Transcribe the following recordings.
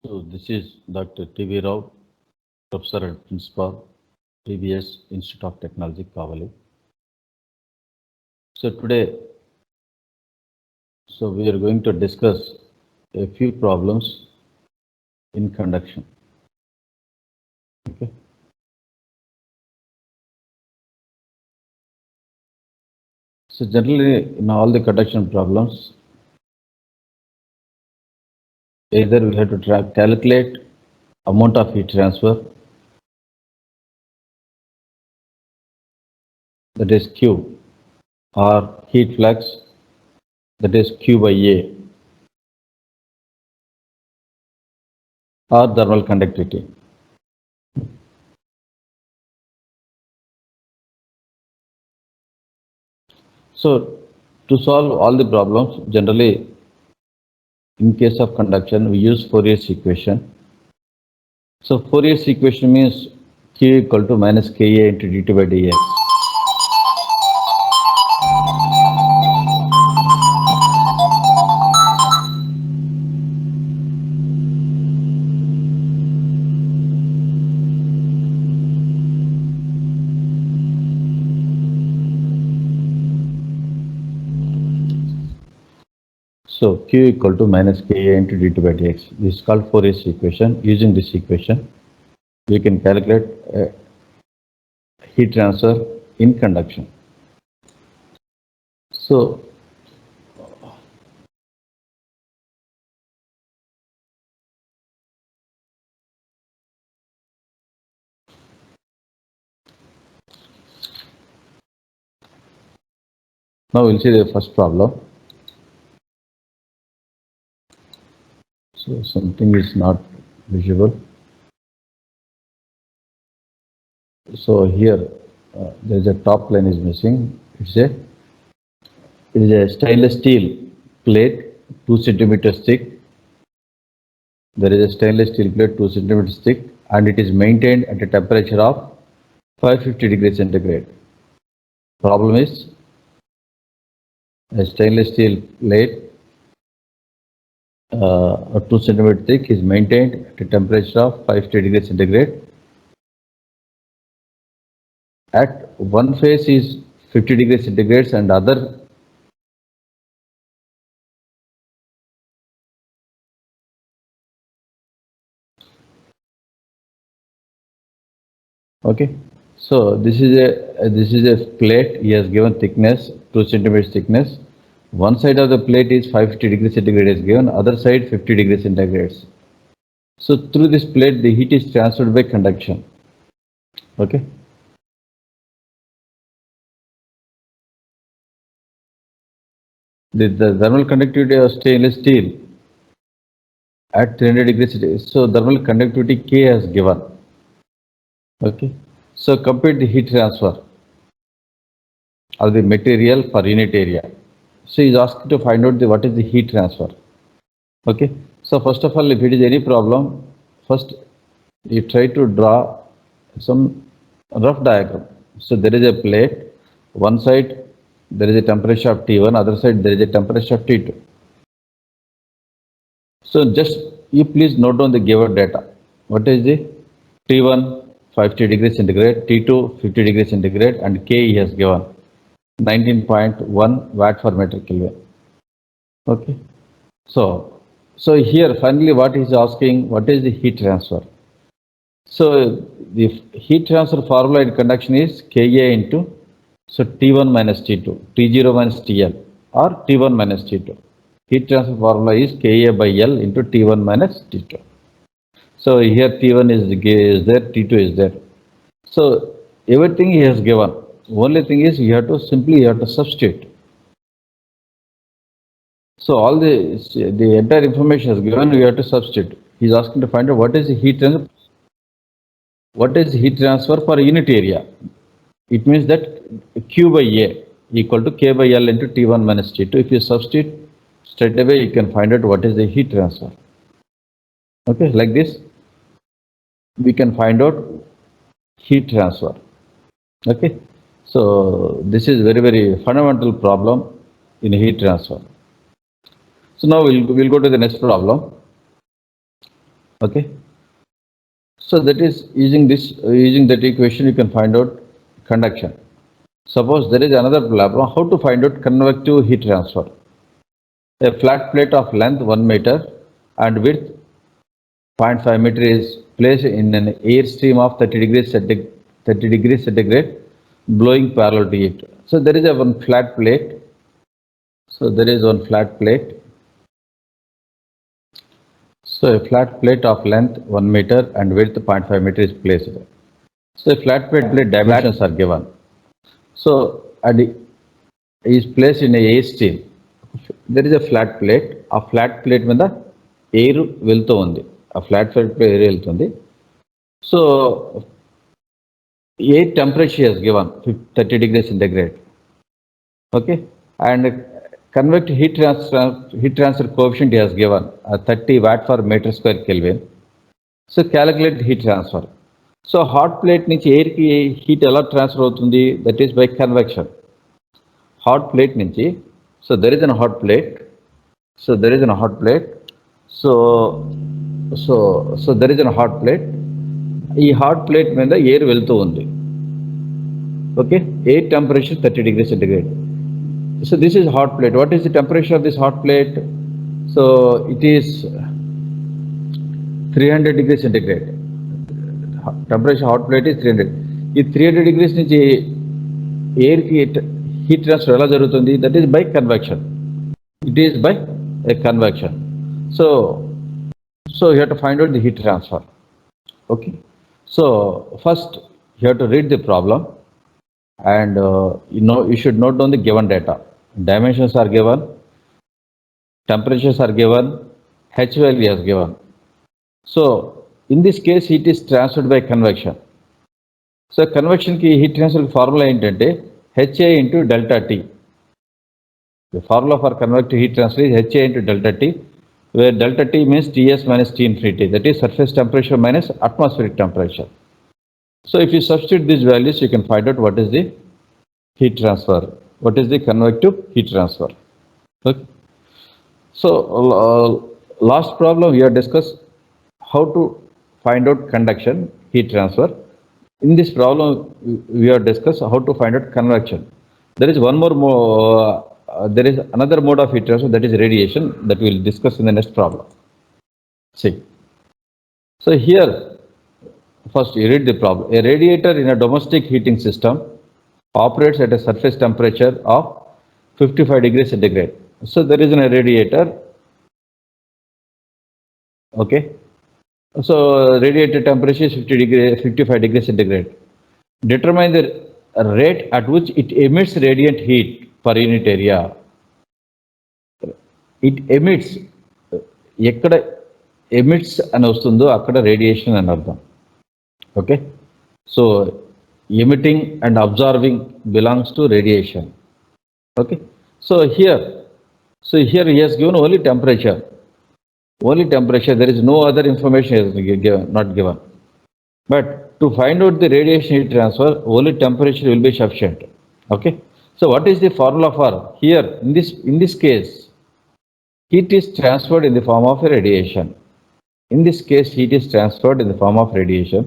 So this is Dr. T.V. Rao, Professor and Principal, TVS Institute of Technology, Kavali. So today, we are going to discuss a few problems in conduction. Okay. So generally, in all the conduction problems, either we have to calculate amount of heat transfer, that is Q, or heat flux, that is Q by A, or thermal conductivity. So to solve all the problems, generally in case of conduction, we use Fourier's equation. So Fourier's equation means Q equal to minus Ka into dt by dx. So Q equal to minus Ka into dt by dx. This is called Fourier's equation. Using this equation, we can calculate heat transfer in conduction. So now we'll see the first problem. So something is not visible. So here there is a top line is missing. It is a stainless steel plate 2 centimeters thick. There is a stainless steel plate 2 centimeters thick and it is maintained at a temperature of 550 degrees centigrade. Problem is a stainless steel plate 2 centimeters thick is maintained at a temperature of 550 degrees centigrade. At one face is 50 degrees centigrade and other okay. So this is a plate. He has given thickness 2 centimeters thickness. One side of the plate is 550 degrees centigrade is given, other side 50 degrees centigrade. So through this plate, the heat is transferred by conduction. Okay. The thermal conductivity of stainless steel at 300 degrees. So thermal conductivity K has given. Okay. So compare the heat transfer of the material per unit area. So he is asked to find out what is the heat transfer. Okay. So first of all, if it is any problem, first you try to draw some rough diagram. So there is a plate, one side there is a temperature of T1, other side there is a temperature of T2. So just you please note down the given data. What is the T1 50 degrees centigrade, T2 50 degrees centigrade and K he has given 19.1 watt per meter Kelvin. Okay. So here finally what he is asking, what is the heat transfer? So the heat transfer formula in conduction is Ka into T1 minus T2, T0 minus TL or T1 minus T2. Heat transfer formula is Ka by L into T1 minus T2. So here T1 is there, T2 is there. So everything he has given. Only thing is you have to substitute. So all the entire information is given, we have to substitute. He is asking to find out what is the heat transfer. What is heat transfer per unit area? It means that Q by A equal to K by L into T1 minus T2. If you substitute straight away, you can find out what is the heat transfer. Okay, like this, we can find out heat transfer. Okay, so this is very fundamental problem in heat transfer. So now we'll go to the next problem. Okay. So that is using that equation you can find out conduction. Suppose there is another problem, how to find out convective heat transfer. A flat plate of length 1 meter and width 0.5 meter is placed in an air stream of 30 degrees centigrade blowing parallel to it. So there is one flat plate. So there is one flat plate. So a flat plate of length 1 meter and width 0.5 meter is placed. So a flat plate dimensions are given. So and is placed in a air stream. There is a flat plate. A flat plate మీద air వెళ్తూ ఉంది. ఆ flat plate air వెళ్తుంది. So air temperature is given 30 degrees centigrade. Okay, and convective heat transfer coefficient is given 30 watt per meter square Kelvin. So calculate heat transfer. So hot plate నుంచి air కి heat ఎలా transfer అవుతుంది? That is by convection. Hot plate నుంచి, so there is a hot plate. So there is a hot plate. So there is a hot plate. ఈ hot plate మీద air వెళ్తూ ఉంది. Okay, air temperature 30 degrees centigrade. So this is hot plate. What is the temperature of this hot plate? So it is 300 degrees centigrade. Temperature hot plate is 300. ఈ 300 degrees నుంచి ఎయిర్కి heat transfer ఎలా జరుగుతుంది? That is by convection. It is by a convection. So you have to find out the heat transfer. Okay. So first you have to read the problem, and you should note down the given data. Dimensions are given, temperatures are given, H value is given. So in this case heat is transferred by convection. So convection ki heat transfer formula ఏంటంటే HA into delta T. The formula for convective heat transfer is HA into delta T, where delta T means Ts minus T infinity, that is surface temperature minus atmospheric temperature. So if you substitute these values, you can find out what is the heat transfer, what is the convective heat transfer. Okay. So last problem we have discussed how to find out conduction heat transfer. In this problem we have discussed how to find out convection. There is one more there is another mode of heat transfer, that is radiation, that we will discuss in the next problem. See, so here first you read the problem. A radiator in a domestic heating system operates at a surface temperature of 55 degrees centigrade. So there is a radiator. Okay, so radiator temperature is 55 degrees centigrade. Determine the rate at which it emits radiant heat per unit area. It emits, ఎక్కడ emits అని వస్తుందో అక్కడ radiation అని అర్థం. Okay, so emitting and absorbing belongs to radiation. Okay, so here he has given only temperature. There is no other information not given. But to find out the radiation heat transfer, only temperature will be sufficient. Okay, so what is the formula for here? In this case, heat is transferred in the form of a radiation. In this case, heat is transferred in the form of radiation.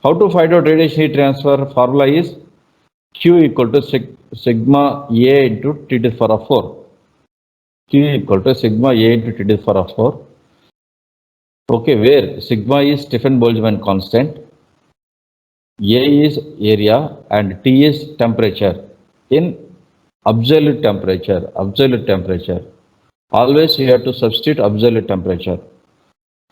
How to find out radiation heat transfer? Formula is Q equal to sigma A into T to the power of 4. Q equal to sigma A into T to the power of 4. Okay, where sigma is Stefan-Boltzmann constant, A is area, and T is temperature in absolute temperature. Always you have to substitute absolute temperature.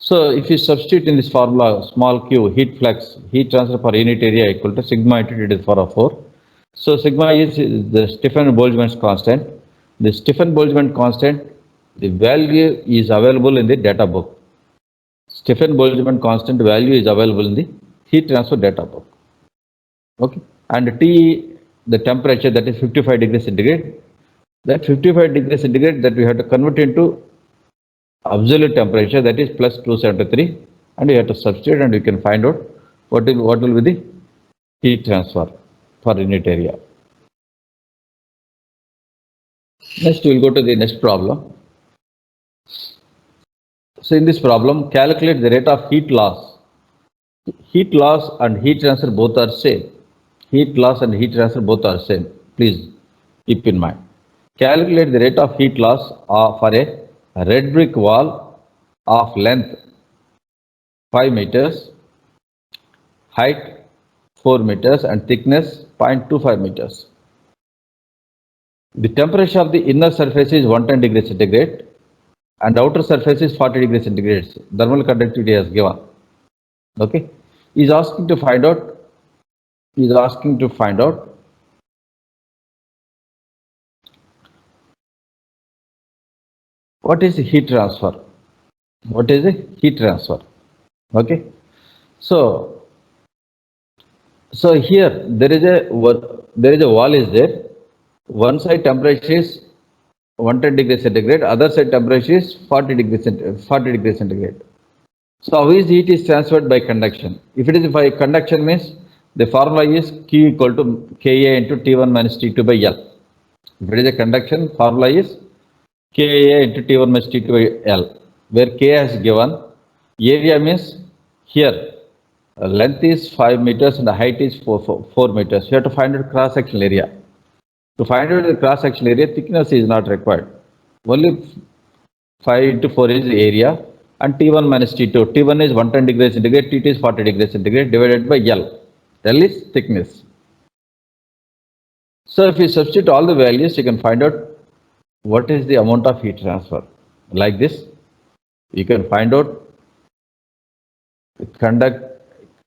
So if you substitute in this formula small q, heat flux, heat transfer per unit area equal to sigma into T to the power of 4. So sigma is the Stefan-Boltzmann constant. The Stefan-Boltzmann constant, the value is available in the data book. Stefan-Boltzmann constant value is available in the heat transfer data book. Okay, and T, the temperature, that is 55 degrees centigrade. That 55 degrees centigrade that we have to convert into absolute temperature, that is plus 273, and we have to substitute, and we can find out what will be the heat transfer per unit area. Next we will go to the next problem. So in this problem, calculate the rate of heat loss. Heat loss and heat transfer both are same. Heat loss and heat transfer both are same. Please keep in mind. Calculate the rate of heat loss for a red brick wall of length 5 meters, height 4 meters and thickness 0.25 meters. The temperature of the inner surface is 110 degrees centigrade and outer surface is 40 degrees centigrade. Thermal conductivity is given. Okay. He is asking to find out what is the heat transfer. What is the heat transfer? Okay. So here there is a wall is there. One side temperature is 110 degrees centigrade, other side temperature is 40 degrees centigrade. So how is heat is transferred by conduction? If it is by conduction means the formula is Q equal to Ka into T1 minus T2 by L. If it is a conduction, formula is Ka into T1 minus T2 by L, where K has given, area means here length is 5 meters and the height is 4 meters. You have to find out cross sectional area. To find out the cross sectional area, thickness is not required. Only 5 into 4 is the area and T1 minus T2. T1 is 110 degrees centigrade, T2 is 40 degrees centigrade divided by L. L is thickness. So if you substitute all the values, you can find out what is the amount of heat transfer. Like this, you can find out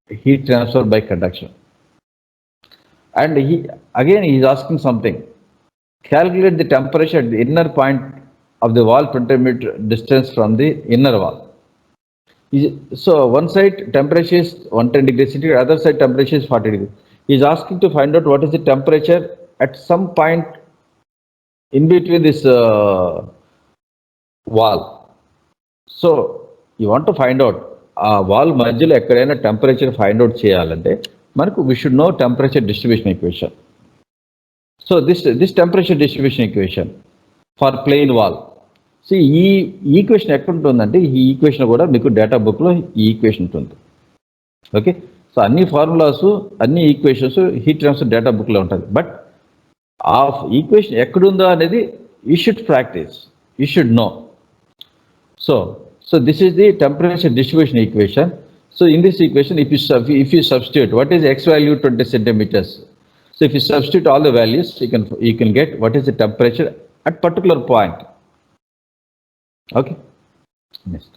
heat transfer by conduction. And he is asking something. Calculate the temperature at the inner point of the wall 20 meter distance from the inner wall. So one side temperature is 110 degrees centigrade, other side temperature is 40 degrees. He is asking to find out what is the temperature at some point in between this wall. So you want to find out wall మధ్యలో ఎక్కడైనా temperature find out చేయాలంటే మనకు we should know temperature distribution equation. So this temperature distribution equation for plain wall. See ఈ equation ఎక్కడ ఉంటుందంటే ఈ equation కూడా మీకు డేటా బుక్లో ఈ ఈక్వేషన్ ఉంటుంది. ఓకే, సో అన్ని ఫార్ములాస్ అన్ని ఈక్వేషన్స్ హీట్ ట్రాన్స్ఫర్ డేటా బుక్లో ఉంటుంది. బట్ ఆ ఈక్వేషన్ ఎక్కడుందో అనేది you should practice, you should know. So this is the temperature distribution equation. So in this equation, if you substitute what is x value 20 centimeters. So if you substitute all the values, you can get what is the temperature at particular point. Okay. Next.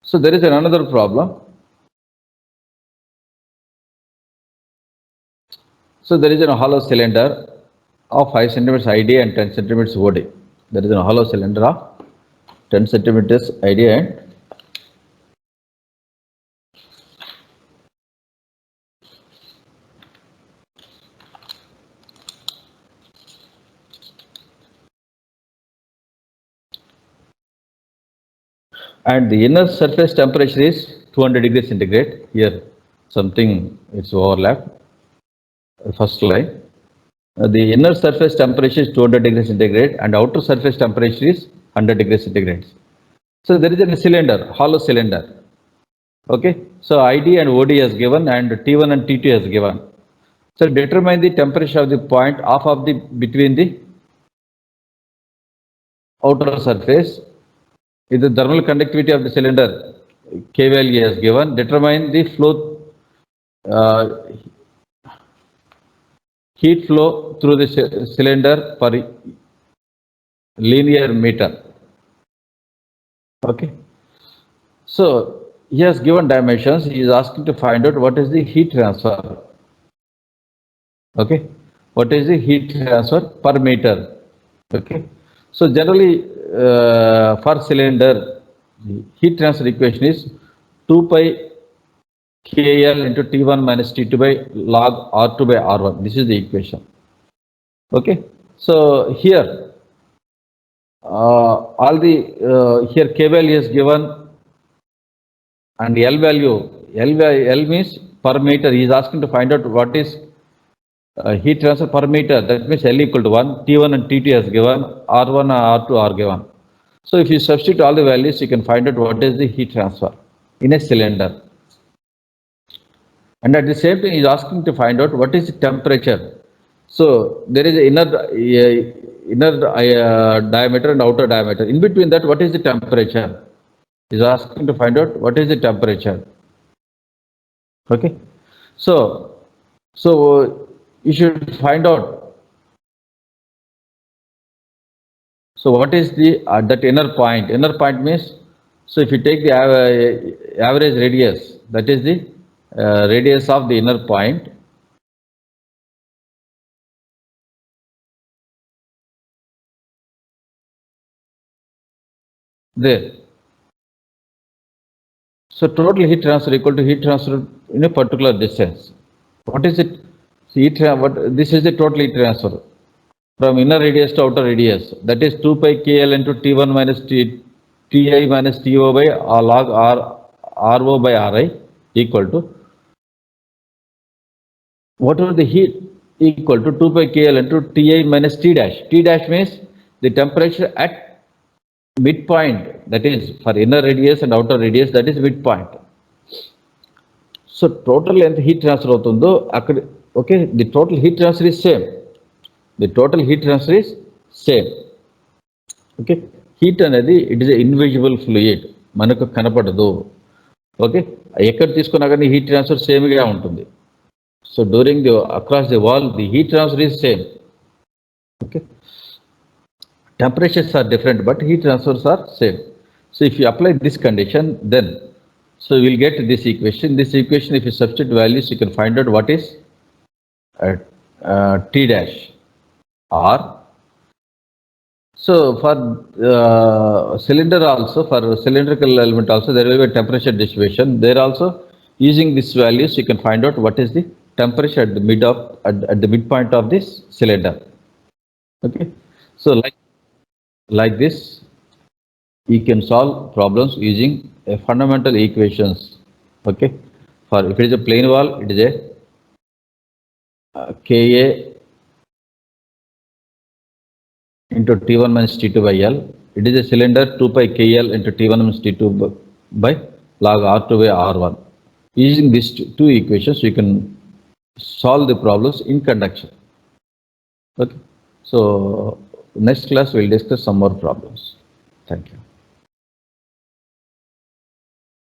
So there is another problem. So there is a hollow cylinder of 5 centimeters ID and 10 centimeters OD. There is a hollow cylinder of 10 centimeters ID and the inner surface temperature is 200 degrees centigrade. Here something it's overlapped. First line. The inner surface temperature is 200 degrees centigrade and outer surface temperature is 100 degrees centigrade. So there is a cylinder, hollow cylinder. Okay, so ID and OD is given and T1 and T2 is given. So determine the temperature of the point off of the between the outer surface. Is the thermal conductivity of the cylinder K value is given. Determine the flow heat flow through the cylinder per linear meter. Okay, so he has given dimensions. He is asking to find out what is the heat transfer. Okay, what is the heat transfer per meter. Okay, so generally for cylinder the heat transfer equation is 2 pi KL into T1 minus T2 by log R2 by R1. This is the equation. Okay, so here all the here K value is given and L value, L means per meter. He is asking to find out what is heat transfer per meter. That means L equal to 1. T1 and T2 is given, R1 and R2 are given. So if you substitute all the values, you can find out what is the heat transfer in a cylinder. And at the same time, he is asking to find out what is the temperature. So there is inner diameter and outer diameter. In between that, what is the temperature? He is asking to find out what is the temperature. Okay. So you should find out. So what is the that inner point? Inner point means, so if you take the average radius, that is the radius of the inner point. There. So total heat transfer equal to heat transfer in a particular distance. What is it? This is the total heat transfer from inner radius to outer radius. That is 2 pi KL into T1 minus Ti minus To by log Ro by Ri equal to whatever the heat equal to 2 pi KL into Ti minus T dash. T dash means the temperature at midpoint, that is for inner radius and outer radius, that is midpoint. So total length heat transfer avutundo akkada, okay, the total heat transfer is same. The total heat transfer is same. Okay, heat anedi it is a invisible fluid, manaku kanapadadu. Okay, ekkada తీసుకున్నా కానీ heat transfer same గా ఉంటుంది. So during the across the wall, the heat transfer is same. Okay, temperatures are different, but heat transfers are same. So if you apply this condition, then so we will get this equation. This equation, if you substitute values, you can find out what is T dash or. So for cylinder also, for cylindrical element also, there will be a temperature distribution. There also, using these values, you can find out what is the temperature at the midpoint of this cylinder. Okay, so like this, you can solve problems using a fundamental equations. Okay, for if it is a plane wall, it is a Ka into T1 minus T2 by L. It is a cylinder 2 pi KL into T1 minus T2 by log R2 by R1. Using these two equations, you can solve the problems in conduction. Okay. So next class we'll discuss some more problems. Thank you.